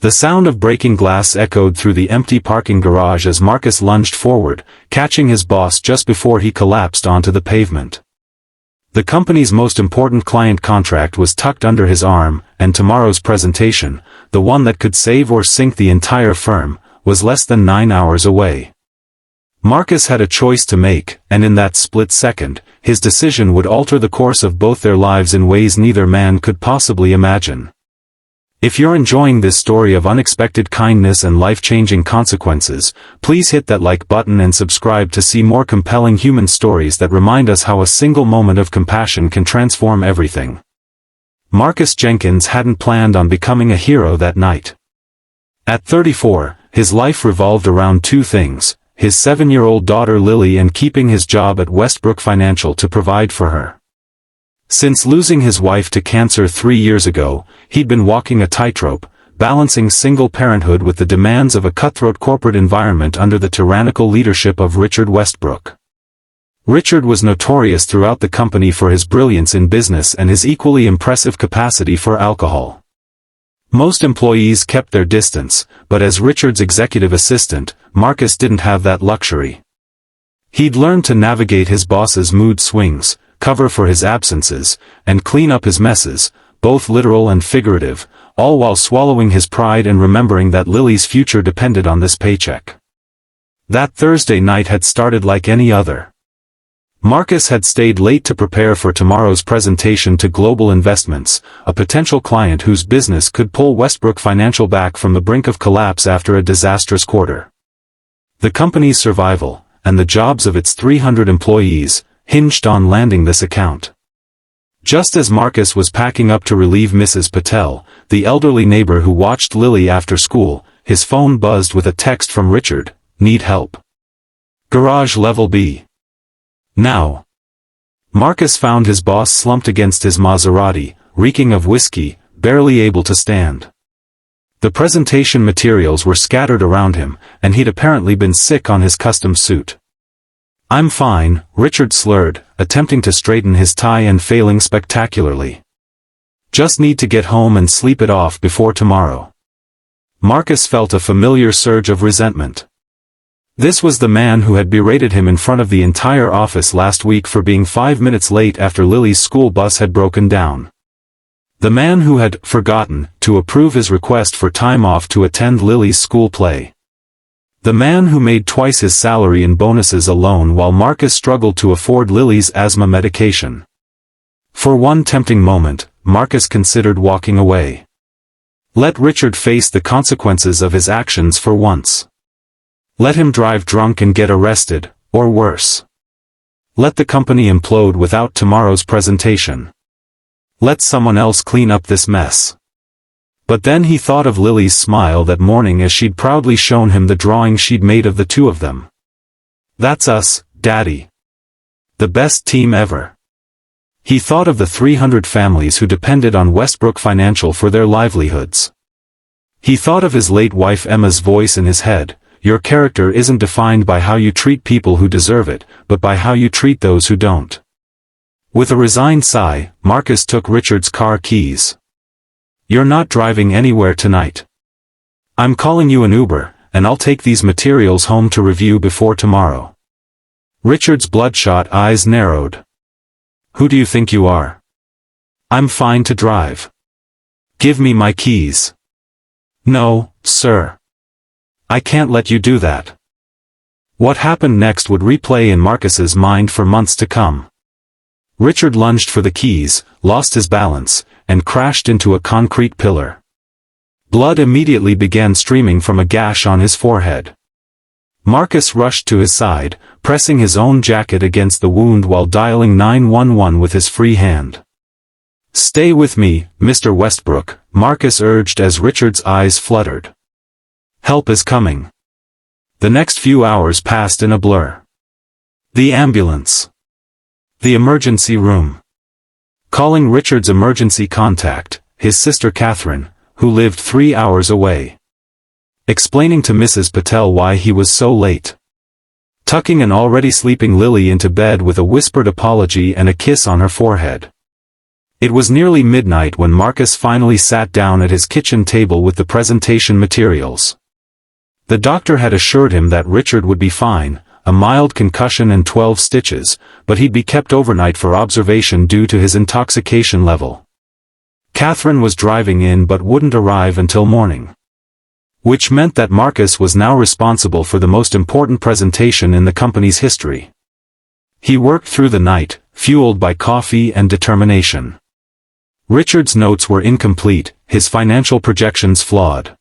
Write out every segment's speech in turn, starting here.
The sound of breaking glass echoed through the empty parking garage as Marcus lunged forward, catching his boss just before he collapsed onto the pavement. The company's most important client contract was tucked under his arm, and tomorrow's presentation, the one that could save or sink the entire firm, was less than 9 hours away. Marcus had a choice to make, and in that split second, his decision would alter the course of both their lives in ways neither man could possibly imagine. If you're enjoying this story of unexpected kindness and life-changing consequences, please hit that like button and subscribe to see more compelling human stories that remind us how a single moment of compassion can transform everything. Marcus Jenkins hadn't planned on becoming a hero that night. At 34, his life revolved around two things: his 7-year-old daughter Lily and keeping his job at Westbrook Financial to provide for her. Since losing his wife to cancer 3 years ago, he'd been walking a tightrope, balancing single parenthood with the demands of a cutthroat corporate environment under the tyrannical leadership of Richard Westbrook. Richard was notorious throughout the company for his brilliance in business and his equally impressive capacity for alcohol. Most employees kept their distance, but as Richard's executive assistant, Marcus didn't have that luxury. He'd learned to navigate his boss's mood swings, cover for his absences, and clean up his messes, both literal and figurative, all while swallowing his pride and remembering that Lily's future depended on this paycheck. That Thursday night had started like any other. Marcus had stayed late to prepare for tomorrow's presentation to Global Investments, a potential client whose business could pull Westbrook Financial back from the brink of collapse after a disastrous quarter. The company's survival, and the jobs of its 300 employees, hinged on landing this account. Just as Marcus was packing up to relieve Mrs. Patel, the elderly neighbor who watched Lily after school, his phone buzzed with a text from Richard: "Need help. Garage level B. Now." Marcus found his boss slumped against his Maserati, reeking of whiskey, barely able to stand. The presentation materials were scattered around him, and he'd apparently been sick on his custom suit. "I'm fine," Richard slurred, attempting to straighten his tie and failing spectacularly. "Just need to get home and sleep it off before tomorrow." Marcus felt a familiar surge of resentment. This was the man who had berated him in front of the entire office last week for being 5 minutes late after Lily's school bus had broken down. The man who had forgotten to approve his request for time off to attend Lily's school play. The man who made twice his salary in bonuses alone while Marcus struggled to afford Lily's asthma medication. For one tempting moment, Marcus considered walking away. Let Richard face the consequences of his actions for once. Let him drive drunk and get arrested, or worse. Let the company implode without tomorrow's presentation. Let someone else clean up this mess. But then he thought of Lily's smile that morning as she'd proudly shown him the drawing she'd made of the two of them. "That's us, Daddy. The best team ever." He thought of the 300 families who depended on Westbrook Financial for their livelihoods. He thought of his late wife Emma's voice in his head: "Your character isn't defined by how you treat people who deserve it, but by how you treat those who don't." With a resigned sigh, Marcus took Richard's car keys. "You're not driving anywhere tonight. I'm calling you an Uber, and I'll take these materials home to review before tomorrow." Richard's bloodshot eyes narrowed. "Who do you think you are? I'm fine to drive. Give me my keys." "No, sir. I can't let you do that." What happened next would replay in Marcus's mind for months to come. Richard lunged for the keys, lost his balance, and crashed into a concrete pillar. Blood immediately began streaming from a gash on his forehead. Marcus rushed to his side, pressing his own jacket against the wound while dialing 911 with his free hand. "Stay with me, Mr. Westbrook," Marcus urged as Richard's eyes fluttered. "Help is coming." The next few hours passed in a blur. The ambulance. The emergency room. Calling Richard's emergency contact, his sister Catherine, who lived 3 hours away. Explaining to Mrs. Patel why he was so late. Tucking an already sleeping Lily into bed with a whispered apology and a kiss on her forehead. It was nearly midnight when Marcus finally sat down at his kitchen table with the presentation materials. The doctor had assured him that Richard would be fine, a mild concussion and 12 stitches, but he'd be kept overnight for observation due to his intoxication level. Catherine was driving in but wouldn't arrive until morning. Which meant that Marcus was now responsible for the most important presentation in the company's history. He worked through the night, fueled by coffee and determination. Richard's notes were incomplete, his financial projections flawed.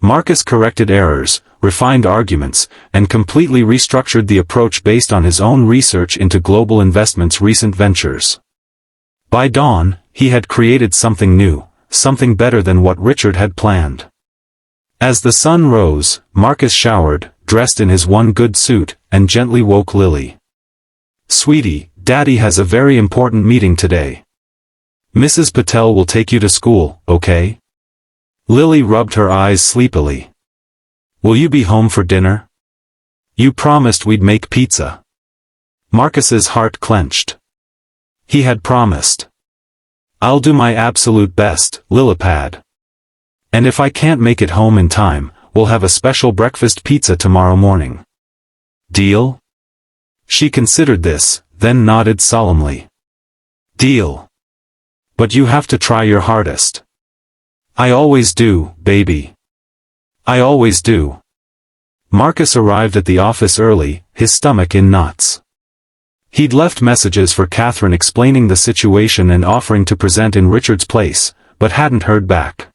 Marcus corrected errors, refined arguments, and completely restructured the approach based on his own research into global investments' recent ventures. By dawn, he had created something new, something better than what Richard had planned. As the sun rose, Marcus showered, dressed in his one good suit, and gently woke Lily. "Sweetie, Daddy has a very important meeting today. Mrs. Patel will take you to school, okay?" Lily rubbed her eyes sleepily. "Will you be home for dinner? You promised we'd make pizza." Marcus's heart clenched. He had promised. "I'll do my absolute best, Lillipad. And if I can't make it home in time, we'll have a special breakfast pizza tomorrow morning. Deal?" She considered this, then nodded solemnly. "Deal. But you have to try your hardest." "I always do, baby. I always do." Marcus arrived at the office early, his stomach in knots. He'd left messages for Catherine explaining the situation and offering to present in Richard's place, but hadn't heard back.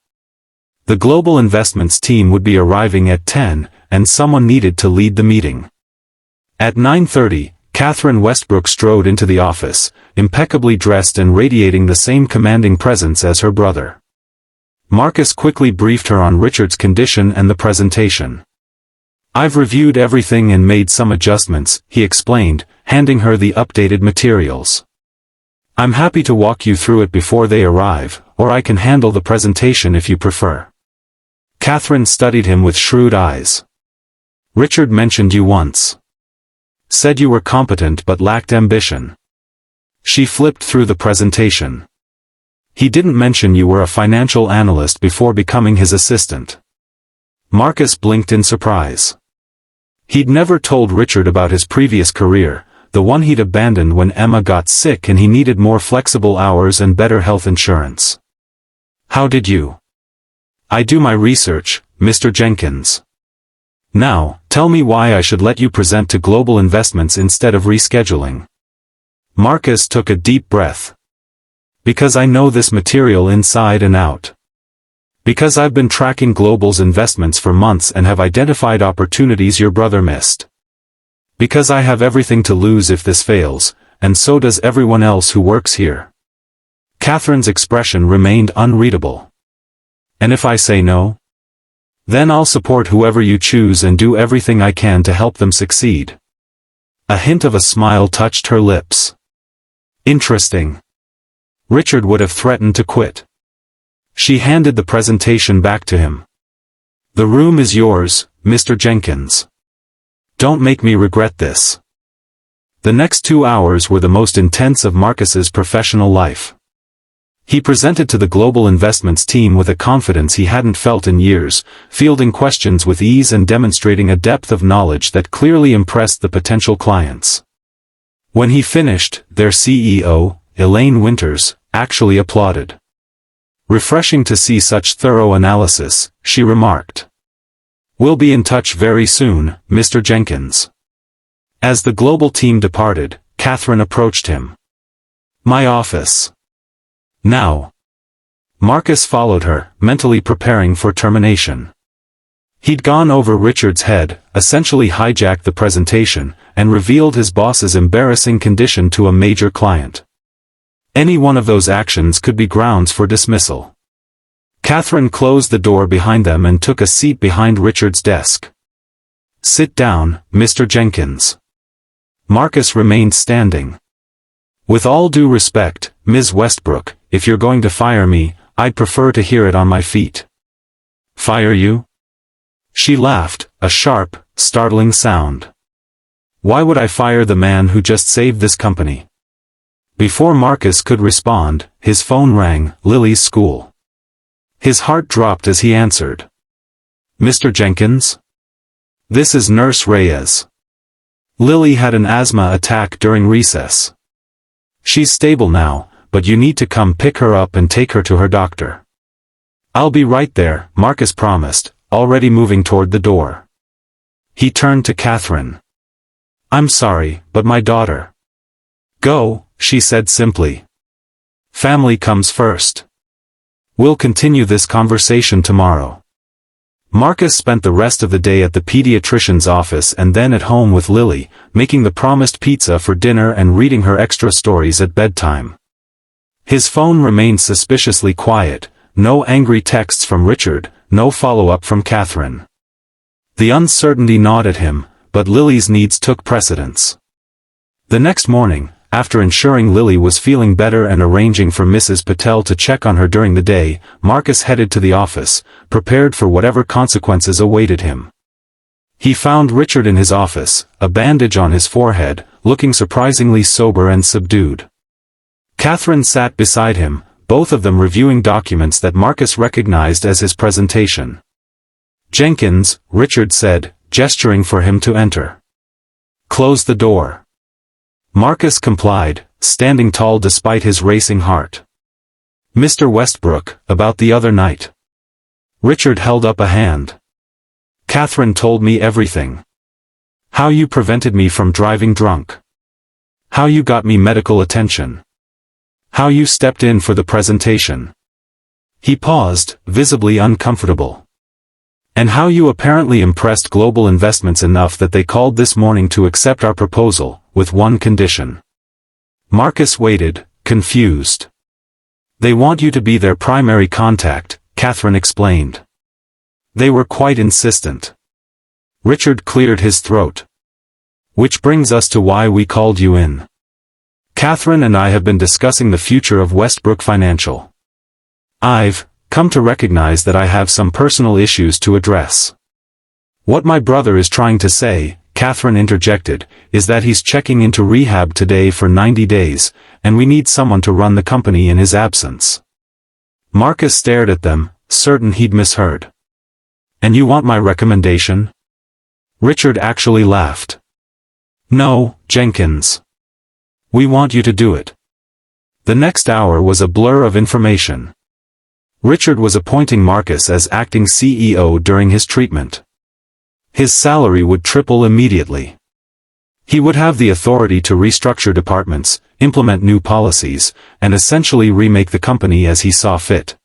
The global investments team would be arriving at 10, and someone needed to lead the meeting. At 9:30, Catherine Westbrook strode into the office, impeccably dressed and radiating the same commanding presence as her brother. Marcus quickly briefed her on Richard's condition and the presentation. "I've reviewed everything and made some adjustments," he explained, handing her the updated materials. "I'm happy to walk you through it before they arrive, or I can handle the presentation if you prefer." Catherine studied him with shrewd eyes. "Richard mentioned you once. Said you were competent but lacked ambition." She flipped through the presentation. "He didn't mention you were a financial analyst before becoming his assistant." Marcus blinked in surprise. He'd never told Richard about his previous career, the one he'd abandoned when Emma got sick and he needed more flexible hours and better health insurance. "How did you?" "I do my research, Mr. Jenkins. Now, tell me why I should let you present to global investments instead of rescheduling." Marcus took a deep breath. "Because I know this material inside and out. Because I've been tracking Global's investments for months and have identified opportunities your brother missed. Because I have everything to lose if this fails, and so does everyone else who works here." Catherine's expression remained unreadable. "And if I say no? Then I'll support whoever you choose and do everything I can to help them succeed." A hint of a smile touched her lips. "Interesting." Richard would have threatened to quit. She handed the presentation back to him. "The room is yours, Mr. Jenkins. Don't make me regret this." The next 2 hours were the most intense of Marcus's professional life. He presented to the global investments team with a confidence he hadn't felt in years, fielding questions with ease and demonstrating a depth of knowledge that clearly impressed the potential clients. When he finished, their CEO, Elaine Winters, actually applauded. "Refreshing to see such thorough analysis," she remarked. "We'll be in touch very soon, Mr. Jenkins." As the global team departed, Catherine approached him. "My office. Now." Marcus followed her, mentally preparing for termination. He'd gone over Richard's head, essentially hijacked the presentation, and revealed his boss's embarrassing condition to a major client. Any one of those actions could be grounds for dismissal. Catherine closed the door behind them and took a seat behind Richard's desk. "Sit down, Mr. Jenkins." Marcus remained standing. "With all due respect, Ms. Westbrook, if you're going to fire me, I'd prefer to hear it on my feet." "Fire you?" She laughed, a sharp, startling sound. "Why would I fire the man who just saved this company? Before Marcus could respond, his phone rang, Lily's school. His heart dropped as he answered. Mr. Jenkins? This is Nurse Reyes. Lily had an asthma attack during recess. She's stable now, but you need to come pick her up and take her to her doctor. I'll be right there, Marcus promised, already moving toward the door. He turned to Catherine. I'm sorry, but my daughter. Go, she said simply. Family comes first. We'll continue this conversation tomorrow. Marcus spent the rest of the day at the pediatrician's office and then at home with Lily, making the promised pizza for dinner and reading her extra stories at bedtime. His phone remained suspiciously quiet, no angry texts from Richard, no follow-up from Catherine. The uncertainty gnawed at him, but Lily's needs took precedence. The next morning, after ensuring Lily was feeling better and arranging for Mrs. Patel to check on her during the day, Marcus headed to the office, prepared for whatever consequences awaited him. He found Richard in his office, a bandage on his forehead, looking surprisingly sober and subdued. Catherine sat beside him, both of them reviewing documents that Marcus recognized as his presentation. Jenkins, Richard said, gesturing for him to enter. Close the door. Marcus complied, standing tall despite his racing heart. Mr. Westbrook, about the other night. Richard held up a hand. Catherine told me everything. How you prevented me from driving drunk. How you got me medical attention. How you stepped in for the presentation. He paused, visibly uncomfortable. And how you apparently impressed Global Investments enough that they called this morning to accept our proposal, with one condition. Marcus waited, confused. They want you to be their primary contact, Catherine explained. They were quite insistent. Richard cleared his throat. Which brings us to why we called you in. Catherine and I have been discussing the future of Westbrook Financial. I've come to recognize that I have some personal issues to address. What my brother is trying to say, Catherine interjected, is that he's checking into rehab today for 90 days, and we need someone to run the company in his absence. Marcus stared at them, certain he'd misheard. And you want my recommendation? Richard actually laughed. No, Jenkins. We want you to do it. The next hour was a blur of information. Richard was appointing Marcus as acting CEO during his treatment. His salary would triple immediately. He would have the authority to restructure departments, implement new policies, and essentially remake the company as he saw fit.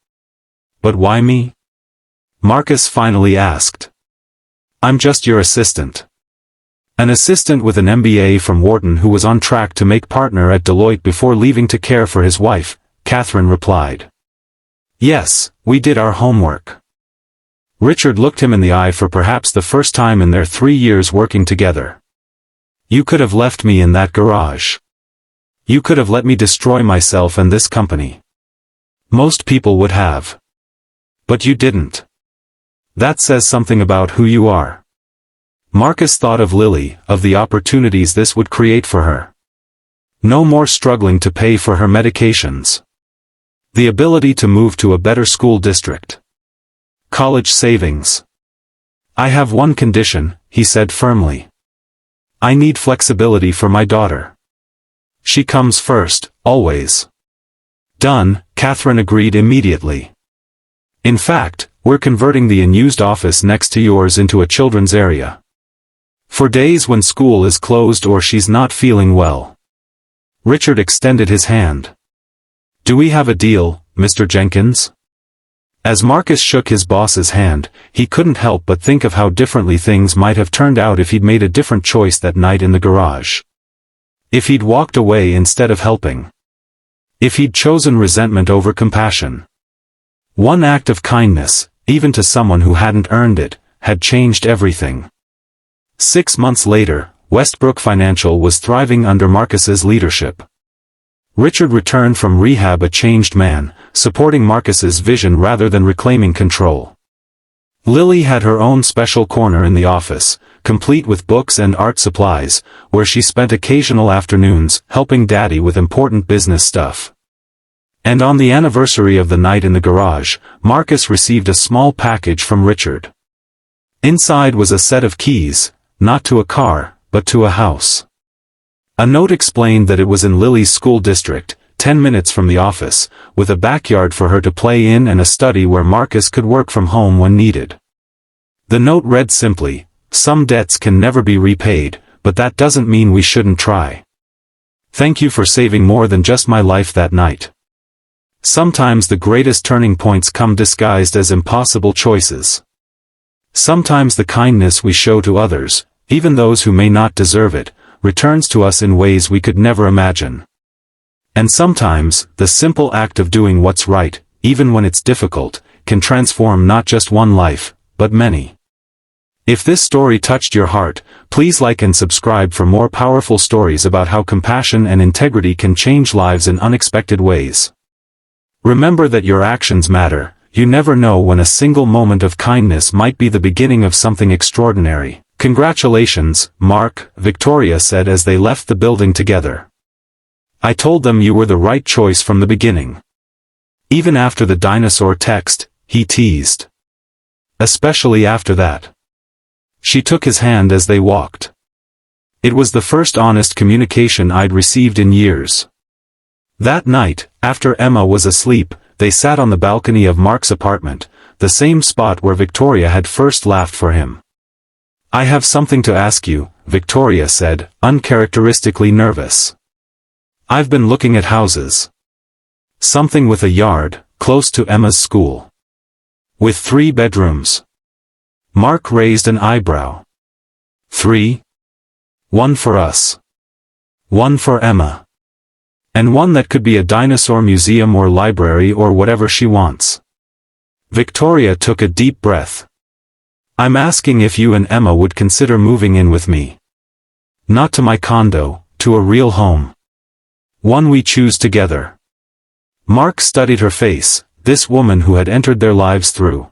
But why me? Marcus finally asked. I'm just your assistant. An assistant with an MBA from Wharton who was on track to make partner at Deloitte before leaving to care for his wife, Catherine replied. Yes, we did our homework. Richard looked him in the eye for perhaps the first time in their 3 years working together. You could have left me in that garage. You could have let me destroy myself and this company. Most people would have. But you didn't. That says something about who you are. Marcus thought of Lily, of the opportunities this would create for her. No more struggling to pay for her medications. The ability to move to a better school district. College savings. I have one condition, he said firmly. I need flexibility for my daughter. She comes first, always. Done, Catherine agreed immediately. In fact, we're converting the unused office next to yours into a children's area. For days when school is closed or she's not feeling well. Richard extended his hand. Do we have a deal, Mr. Jenkins? As Marcus shook his boss's hand, he couldn't help but think of how differently things might have turned out if he'd made a different choice that night in the garage. If he'd walked away instead of helping. If he'd chosen resentment over compassion. One act of kindness, even to someone who hadn't earned it, had changed everything. 6 months later, Westbrook Financial was thriving under Marcus's leadership. Richard returned from rehab a changed man, supporting Marcus's vision rather than reclaiming control. Lily had her own special corner in the office, complete with books and art supplies, where she spent occasional afternoons helping Daddy with important business stuff. And on the anniversary of the night in the garage, Marcus received a small package from Richard. Inside was a set of keys, not to a car, but to a house. A note explained that it was in Lily's school district, 10 minutes from the office, with a backyard for her to play in and a study where Marcus could work from home when needed. The note read simply, "Some debts can never be repaid, but that doesn't mean we shouldn't try. Thank you for saving more than just my life that night. Sometimes the greatest turning points come disguised as impossible choices. Sometimes the kindness we show to others, even those who may not deserve it, returns to us in ways we could never imagine. And sometimes, the simple act of doing what's right, even when it's difficult, can transform not just one life, but many." If this story touched your heart, please like and subscribe for more powerful stories about how compassion and integrity can change lives in unexpected ways. Remember that your actions matter. You never know when a single moment of kindness might be the beginning of something extraordinary. "Congratulations, Mark," Victoria said as they left the building together. "I told them you were the right choice from the beginning." Even after the dinosaur text, he teased. Especially after that. She took his hand as they walked. It was the first honest communication I'd received in years. That night, after Emma was asleep, they sat on the balcony of Mark's apartment, the same spot where Victoria had first laughed for him. "I have something to ask you," Victoria said, uncharacteristically nervous. "I've been looking at houses. Something with a yard, close to Emma's school. With 3 bedrooms." Mark raised an eyebrow. 3? "One for us. One for Emma. And one that could be a dinosaur museum or library or whatever she wants." Victoria took a deep breath. "I'm asking if you and Emma would consider moving in with me. Not to my condo, to a real home. One we choose together." Mark studied her face, this woman who had entered their lives through